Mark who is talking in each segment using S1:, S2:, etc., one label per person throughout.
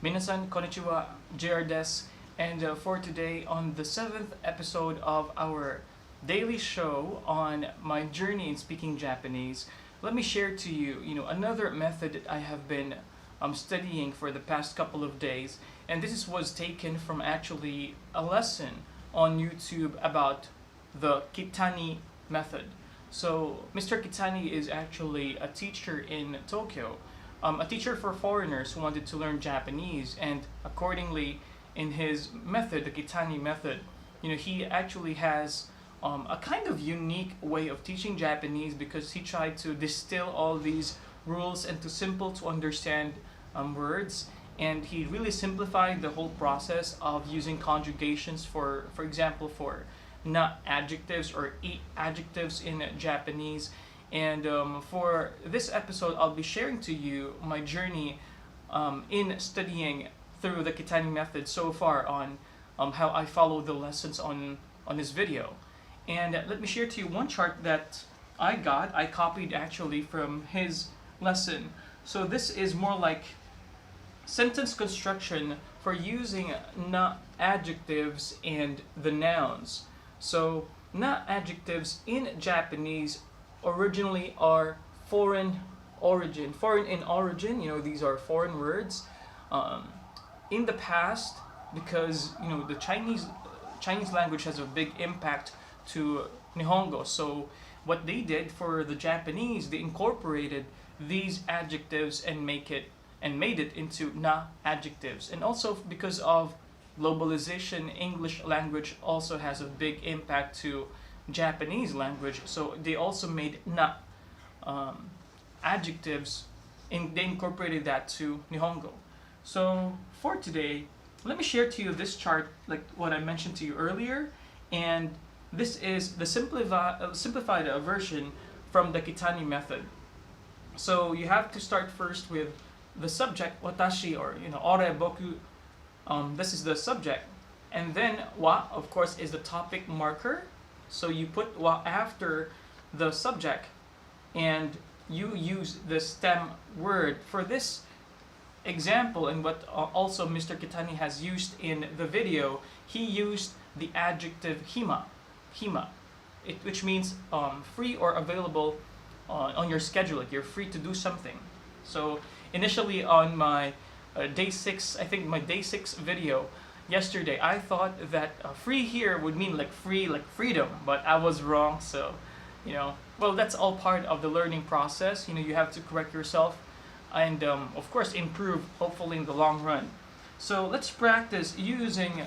S1: Minasan konnichiwa, JR desu, and for today on the 7th episode of our daily show on my journey in speaking Japanese, let me share to you, another method that I have been studying for the past couple of days, and was taken from actually a lesson on YouTube about the KITANI Method. So Mr. Kitani is actually a teacher in Tokyo, a teacher for foreigners who wanted to learn Japanese, and accordingly, in his method, the Kitani Method, he actually has a kind of unique way of teaching Japanese because he tried to distill all these rules into simple to understand words, and he really simplified the whole process of using conjugations for example, for not adjectives or adjectives in Japanese. And for this episode, I'll be sharing to you my journey in studying through the Kitani Method so far on how I follow the lessons on this video. And let me share to you one chart that I copied actually from his lesson. So this is more like sentence construction for using not adjectives and the nouns. So not adjectives in Japanese originally are foreign in origin. These are foreign words. In the past, because the Chinese language has a big impact to Nihongo. So what they did for the Japanese, they incorporated these adjectives and made it into na adjectives. And also because of globalization, English language also has a big impact to Japanese language. So they also made na adjectives, and they incorporated that to Nihongo. So for today, let me share to you this chart, like what I mentioned to you earlier, and this is the simplified version from the Kitani Method. So you have to start first with the subject, watashi, or ore, boku. This is the subject, and then wa, of course, is the topic marker. So you put wa after the subject, and you use the stem word for this example. And what also Mr. Kitani has used in the video, he used the adjective hima, which means free or available on your schedule, like you're free to do something. So initially on my day 6, I think my day 6 video yesterday, I thought that free here would mean like free, like freedom, but I was wrong. So, well, that's all part of the learning process. You have to correct yourself and, of course, improve, hopefully, in the long run. So let's practice using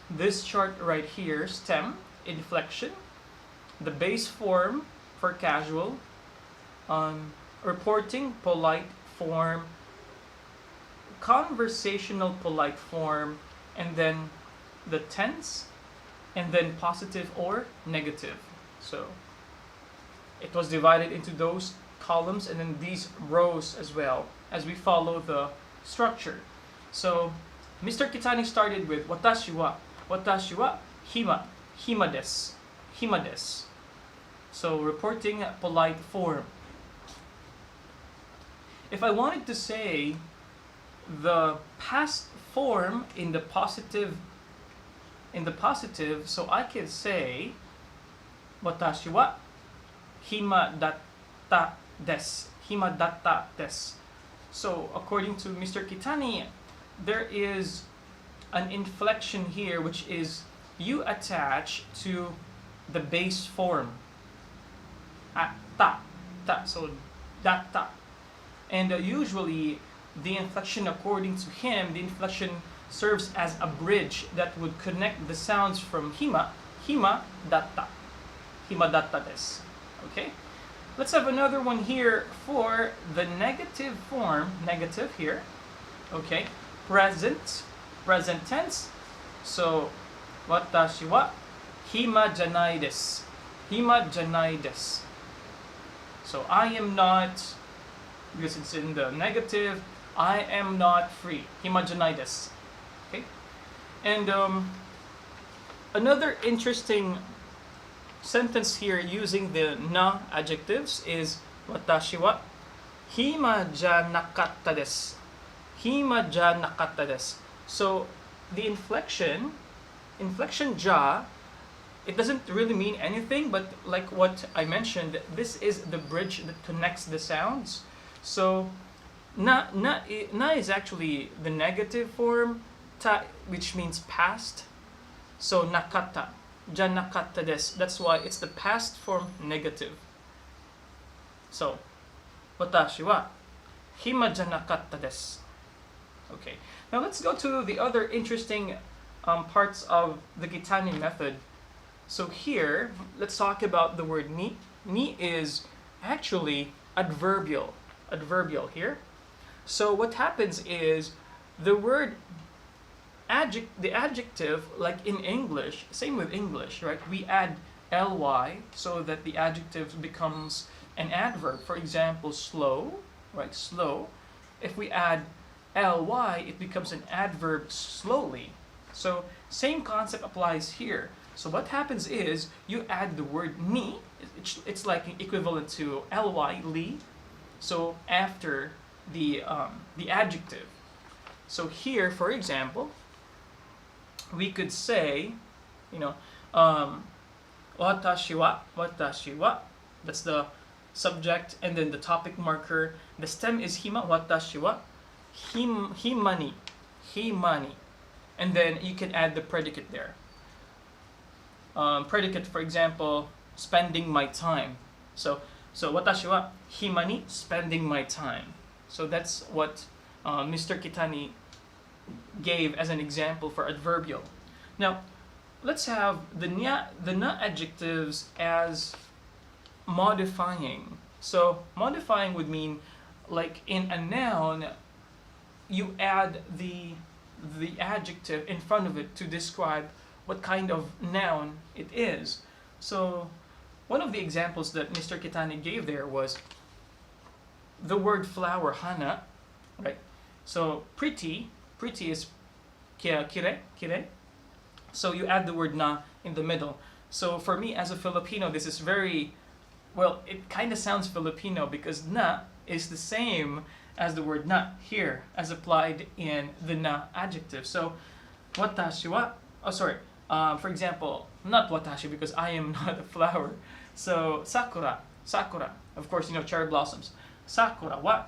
S1: this chart right here: stem, inflection, the base form for casual, reporting, polite form, conversational polite form, and then the tense, and then positive or negative. So it was divided into those columns and then these rows as well as we follow the structure. So Mr. Kitani started with watashi wa hima desu. So reporting polite form. If I wanted to say the past form in the positive, so I could say watashi wa hima datta desu. So according to Mr. Kitani, there is an inflection here, which is you attach to the base form ta, so datta. And usually the inflection, according to him, the inflection serves as a bridge that would connect the sounds from hima datta desu. Okay, let's have another one here for the negative form, negative here. Okay, present tense. So watashi wa hima janai desu. So I am not, because it's in the negative, I am not free. Hima janai desu. Okay? And another interesting sentence here using the na adjectives is watashi wa hima janakatta desu. Hima ja nakatta desu. So the inflection ja, it doesn't really mean anything, but like what I mentioned, this is the bridge that connects the sounds. So na is actually the negative form, ta, which means past. So nakatta, ja nakatta desu. That's why it's the past form negative. So watashi wa hima ja nakatta desu. Okay. Now let's go to the other interesting parts of the Kitani method. So here, let's talk about the word ni. Ni is actually adverbial. Adverbial here. So what happens is the word the adjective, like in English, same with English, right? We add ly so that the adjective becomes an adverb. For example, slow, right? Slow. If we add ly, it becomes an adverb slowly. So same concept applies here. So what happens is you add the word ni. It's like equivalent to ly, li. So after the adjective. So here, for example, we could say, watashi wa. That's the subject, and then the topic marker. The stem is hima, watashi wa. Himani. And then you can add the predicate there. Predicate, for example, spending my time. So watashi wa himani, spending my time. So that's what Mr. Kitani gave as an example for adverbial. Now, let's have the na adjectives as modifying. So modifying would mean, like in a noun, you add the adjective in front of it to describe what kind of noun it is. So one of the examples that Mr. Kitani gave there was the word flower, hana, right? So pretty is kire. So you add the word na in the middle. So for me as a Filipino, this is very, well, it kind of sounds Filipino because na is the same as the word na here as applied in the na adjective. So watashi wa, for example, not watashi because I am not a flower. So sakura, of course, cherry blossoms. Sakura wa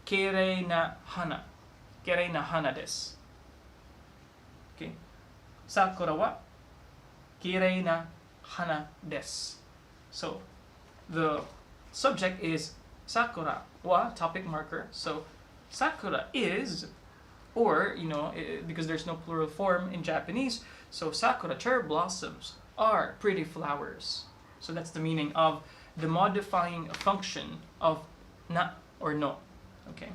S1: kirei na hana desu. Okay, sakura wa kirei na hana desu. So the subject is sakura wa, topic marker. So sakura is, or because there's no plural form in Japanese, so sakura, cherry blossoms, are pretty flowers. So that's the meaning of the modifying function of na or no. Okay.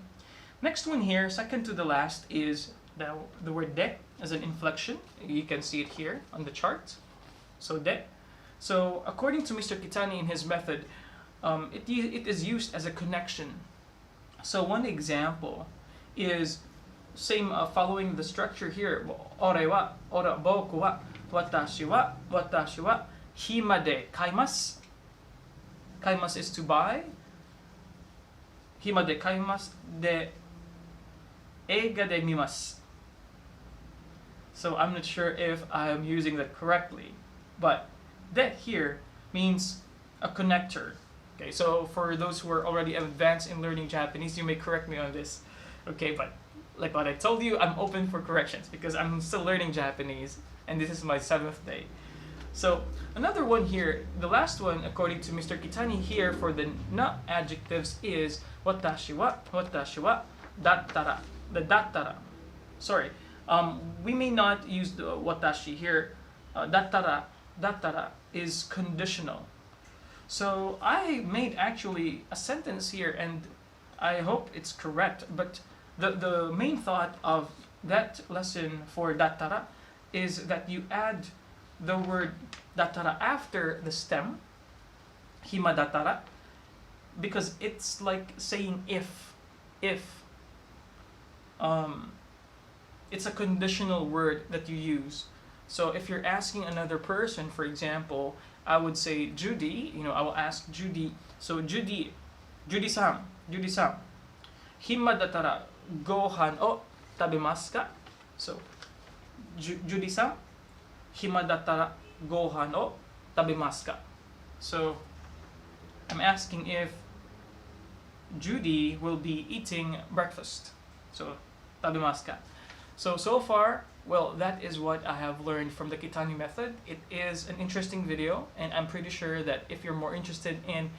S1: Next one here, second to the last, is the word de as an inflection. You can see it here on the chart. So de. So according to Mr. Kitani in his method, it is used as a connection. So one example is same following the structure here. Boku wa, watashi wa hima de kaimasu. Kaimasu is to buy. Hima de kaimasu de eiga de mimasu. So I'm not sure if I'm using that correctly, but that here means a connector. Okay, so for those who are already advanced in learning Japanese, you may correct me on this. Okay, but like what I told you, I'm open for corrections because I'm still learning Japanese and this is my 7th day. So another one here, the last one according to Mr. Kitani here for the na adjectives is watashi wa dattara. The dattara. Sorry, we may not use the watashi here. Dattara is conditional. So I made actually a sentence here and I hope it's correct, but the main thought of that lesson for dattara is that you add the word dattara after the stem, hima dattara, because it's like saying if. It's a conditional word that you use. So if you're asking another person, for example, I would say Judy. I will ask Judy. So Judy-san, Judy-san, hima dattara gohan o tabemasu ka? So Judy-san, hima dattara gohan o tabemasu ka? So I'm asking if Judy will be eating breakfast. So tabemasu ka? So far, well, that is what I have learned from the Kitani Method. It is an interesting video, and I'm pretty sure that if you're more interested in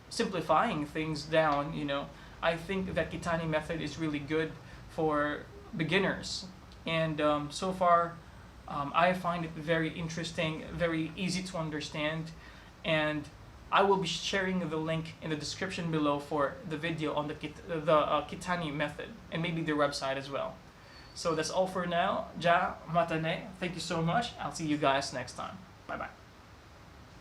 S1: simplifying things down, I think that Kitani Method is really good for beginners. And so far, I find it very interesting, very easy to understand, and I will be sharing the link in the description below for the video on the Kitani Method, and maybe their website as well. So that's all for now. Ja, mata ne. Thank you so much. I'll see you guys next time. Bye bye.